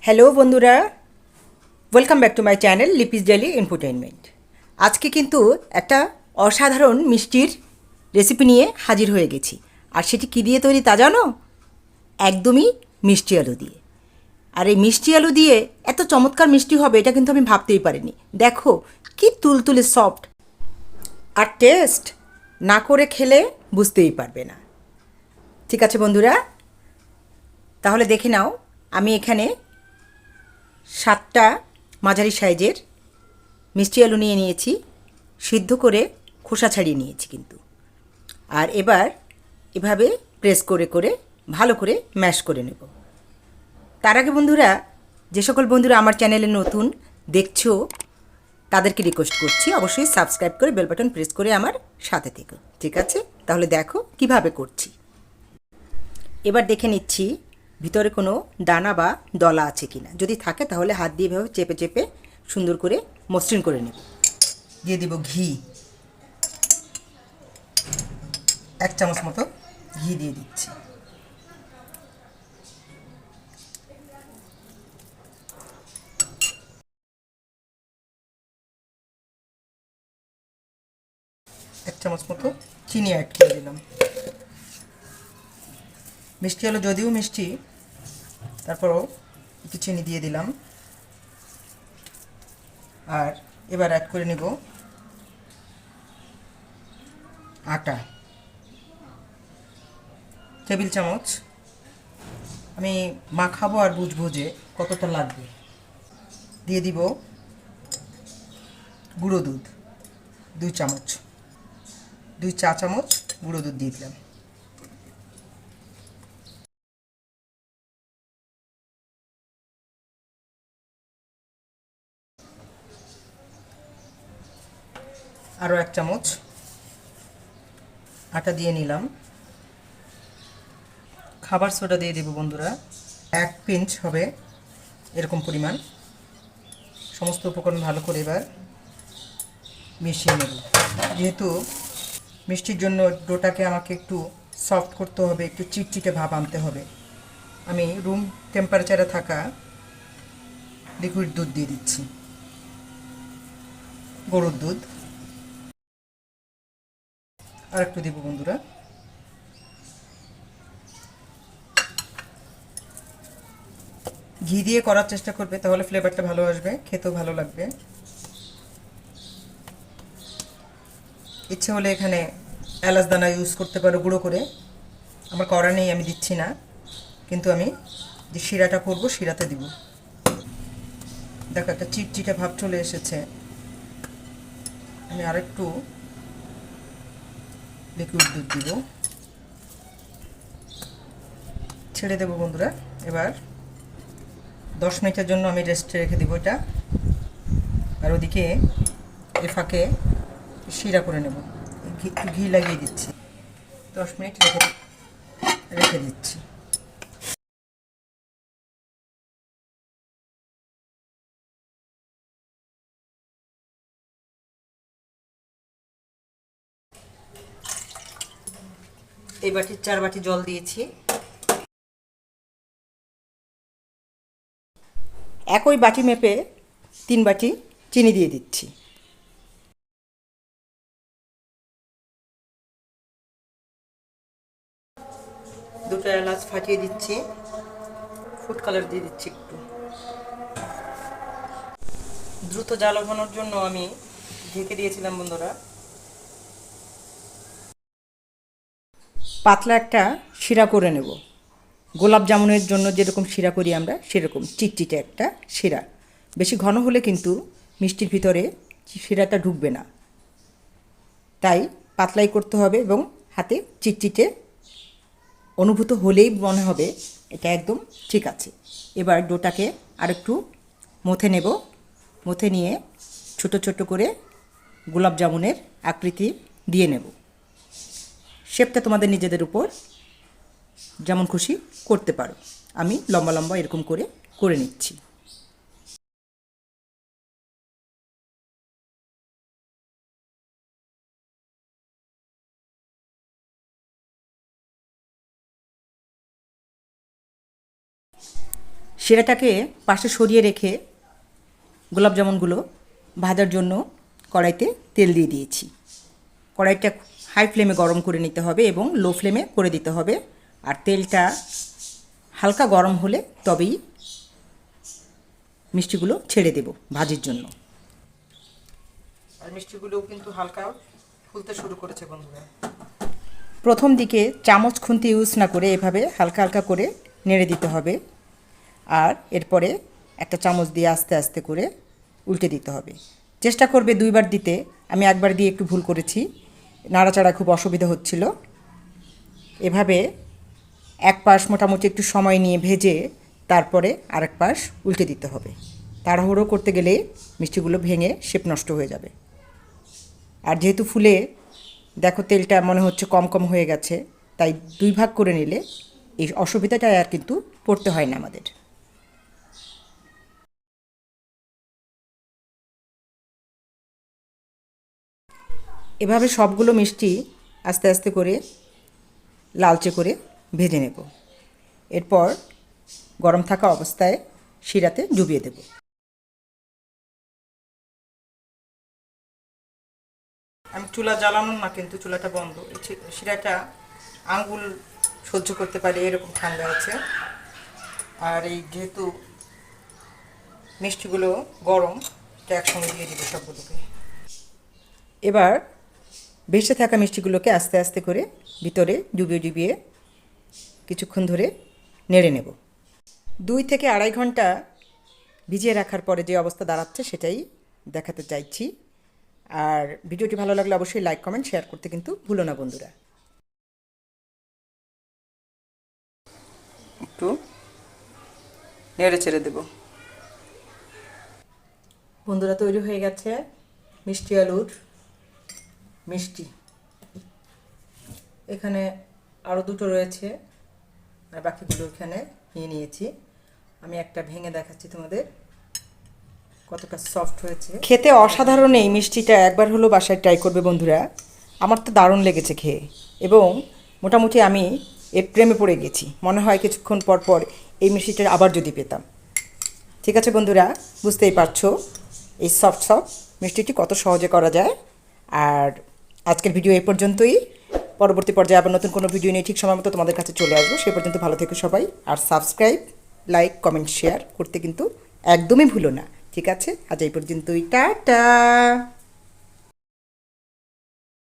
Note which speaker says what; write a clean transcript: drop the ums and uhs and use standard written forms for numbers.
Speaker 1: Hello বন্ধুরা, welcome back to my channel Lipi's daily entertainment. আজকে কিন্তু একটা অসাধারণ মিষ্টির রেসিপি নিয়ে হাজির হয়ে গেছি। আর সেটি কী দিয়ে তৈরি তা জানো? একদমই মিষ্টি আলু দিয়ে। আর এই মিষ্টি আলু দিয়ে এত চমৎকার মিষ্টি হবে এটা কিন্তু আমি ভাবতেই পারিনি। দেখো কি তুলতুলে সফট, আর টেস্ট না করে খেলে বুঝতেই পারবে না। ঠিক আছে বন্ধুরা, তাহলে দেখে নাও। আমি এখানে 7টা মাঝারি সাইজের মিষ্টি আলু নিয়ে নিয়েছি, সিদ্ধ করে খোসা ছাড়িয়ে নিয়েছি কিন্তু। আর এবার এভাবে প্রেস করে করে ভালো করে ম্যাশ করে নেব। তার আগে বন্ধুরা, যে সকল বন্ধুরা আমার চ্যানেলে নতুন দেখছো তাদেরকে রিকোয়েস্ট করছি অবশ্যই সাবস্ক্রাইব করে বেল বাটন প্রেস করে আমার সাথে থেকো। ঠিক আছে, তাহলে দেখো কিভাবে করছি। এবার দেখে নিচ্ছি ভিতরে কোনো দানা বা দলা আছে কিনা। যদি থাকে তাহলে হাত দিয়ে এভাবে চেপে চেপে সুন্দর করে মসৃণ করে নেব। দিয়ে দিব ঘি, 1 চামচ মতো ঘি দিয়ে দিচ্ছি। এক চামচ মতো চিনি অ্যাড করে দিলাম। মিষ্টি হলো যদিও মিষ্টি, তারপরও একটু চিনি দিয়ে দিলাম। আর এবার অ্যাড করে নেব আটা, টেবিল চামচ। আমি মাখাবো আর বুঝবো যে কতটা লাগবে। দিয়ে দিব গুঁড়ো দুধ, 2 চামচ, 2 চা চামচ গুঁড়ো দুধ দিয়ে দিলাম। আরও 1 চামচ আটা দিয়ে নিলাম। খাবার সোডা দিয়ে দেব বন্ধুরা, 1 পিঞ্চ হবে এরকম পরিমাণ। সমস্ত উপকরণ ভালো করে এবার মিশিয়ে নেব। যেহেতু মিষ্টির জন্য ডোটাকে আমাকে একটু সফট করতে হবে, একটু চিটচিটে ভাব আনতে হবে, আমি রুম টেম্পারেচারে থাকা লিকুইড দুধ দিয়ে দিচ্ছি, গরুর দুধ। আর একটু দেব বন্ধুরা। ঘি দিয়ে করার চেষ্টা করবে, তাহলে ফ্লেভারটা ভালো আসবে, খেতেও ভালো লাগবে। ইচ্ছে হলে এখানে এলাচ দানা ইউজ করতে পারো গুঁড়ো করে, আমার করা নেই, আমি দিচ্ছি না। কিন্তু আমি যে শিরাটা করব শিরাতে দিব। দেখো একটা চিটচিটে ভাব চলে এসেছে। আমি আরেকটু লিকুইড দুধ দিব, ছেড়ে দেবো বন্ধুরা। এবার 10 মিনিটের জন্য আমি রেস্টে রেখে দিব এটা। আর ওদিকে এ ফাঁকে শিরা করে নেব। ঘি লাগিয়ে দিচ্ছি, 10 মিনিট রেখে দিচ্ছি। এই বাটির 4 বাটি জল দিয়েছি। একই বাটি মেপে 3 বাটি চিনি দিয়ে দিচ্ছি। দুটো এলাচ ফাটিয়ে দিচ্ছি, ফুড কালার দিয়ে দিচ্ছি একটু। দ্রুত জাল ওঠানোর জন্য আমি ঢেকে দিয়েছিলাম বন্ধুরা। পাতলা একটা শিরা করে নেব, গোলাপ জামুনের জন্য যেরকম শিরা করি আমরা সেরকম চিটচিটে একটা শিরা। বেশি ঘন হলে কিন্তু মিষ্টির ভিতরে শিরাটা ঢুকবে না, তাই পাতলাই করতে হবে এবং হাতে চিটচিটে অনুভূত হলেই মনে হবে এটা একদম ঠিক আছে। এবার ডোটাকে আরেকটু মথে নেব, মথে নিয়ে ছোট ছোট করে গোলাপ জামুনের আকৃতি দিয়ে নেব। শেপটা তোমাদের নিজেদের উপর যেমন খুশি করতে পারো। আমি লম্বা লম্বা এরকম করে করে নিচ্ছি। শিরাটাকে পাশে সরিয়ে রেখে গোলাপ জামুনগুলো ভাজার জন্য কড়াইতে তেল দিয়ে দিয়েছি। কড়াইটা হাই ফ্লেমে গরম করে নিতে হবে এবং লো ফ্লেমে করে দিতে হবে। আর তেলটা হালকা গরম হলে তবেই মিষ্টিগুলো ছেড়ে দেব ভাজির জন্য। আর মিষ্টিগুলোও কিন্তু হালকা ফুলতে শুরু করেছে বন্ধুরা। প্রথম দিকে চামচ খুন্তি ইউজ না করে এভাবে হালকা হালকা করে নেড়ে দিতে হবে। আর এরপরে একটা চামচ দিয়ে আস্তে আস্তে করে উল্টে দিতে হবে। চেষ্টা করবে 2 বার দিতে, আমি একবার দিয়ে একটু ভুল করেছি, নাড়াচাড়া খুব অসুবিধা হচ্ছিল। এভাবে এক পাশ মোটামুটি একটু সময় নিয়ে ভেজে তারপরে আরেক পাশ উল্টে দিতে হবে। তাড়াহুড়ো করতে গেলে মিষ্টিগুলো ভেঙে শেপ নষ্ট হয়ে যাবে। আর যেহেতু ফুলে দেখো তেলটা মনে হচ্ছে কম কম হয়ে গেছে, তাই 2 ভাগ করে নিলে এই অসুবিধাটা আর কিন্তু পড়তে হয় না আমাদের। এভাবে সবগুলো মিষ্টি আস্তে আস্তে করে লালচে করে ভেজে নেব। এরপর গরম থাকা অবস্থায় শিরাতে ডুবিয়ে দেব। আমি চুলা জ্বালানো না, কিন্তু চুলাটা বন্ধ। শিরাটা আঙ্গুল সহ্য করতে পারে এরকম ঠান্ডা আছে। আর এই যেহেতু মিষ্টিগুলো গরম, এটা একসঙ্গে দিয়ে দেবো সবগুলোকে। এবার ভেসে থাকা মিষ্টিগুলোকে আস্তে আস্তে করে ভিতরে ডুবিয়ে ডুবিয়ে কিছুক্ষণ ধরে নেড়ে নেব। 2 থেকে আড়াই ঘন্টা ভিজিয়ে রাখার পরে যে অবস্থা দাঁড়াচ্ছে সেটাই দেখাতে চাইছি। আর ভিডিওটি ভালো লাগলে অবশ্যই লাইক কমেন্ট শেয়ার করতে কিন্তু ভুলো না বন্ধুরা। একটু নেড়ে ছেড়ে দেব। বন্ধুরা, তৈরি হয়ে গেছে মিষ্টি আলুর মিষ্টি। এখানে আরও 2টো রয়েছে আর বাকিগুলো এখানে নিয়ে নিয়েছি। আমি একটা ভেঙে দেখাচ্ছি তোমাদের কতটা সফট হয়েছে। খেতে অসাধারণ এই মিষ্টিটা, একবার হলো বাসায় ট্রাই করবে বন্ধুরা। আমার তো দারুণ লেগেছে খেয়ে, এবং মোটামুটি আমি এর প্রেমে পড়ে গেছি। মনে হয় কিছুক্ষণ পর পর এই মিষ্টিটা আবার যদি পেতাম। ঠিক আছে বন্ধুরা, বুঝতেই পারছো এই সফট সফট মিষ্টিটি কত সহজে করা যায়। আর আজকের ভিডিও এই পর্যন্তই। পরবর্তী পর্যায়ে আবার নতুন কোনো ভিডিও নিয়ে ঠিক সময় মতো তোমাদের কাছে চলে আসবো। সে পর্যন্ত ভালো থেকো সবাই। আর সাবস্ক্রাইব, লাইক, কমেন্ট, শেয়ার করতে কিন্তু একদমই ভুলো না। ঠিক আছে, আজ এই পর্যন্তই। টাটা।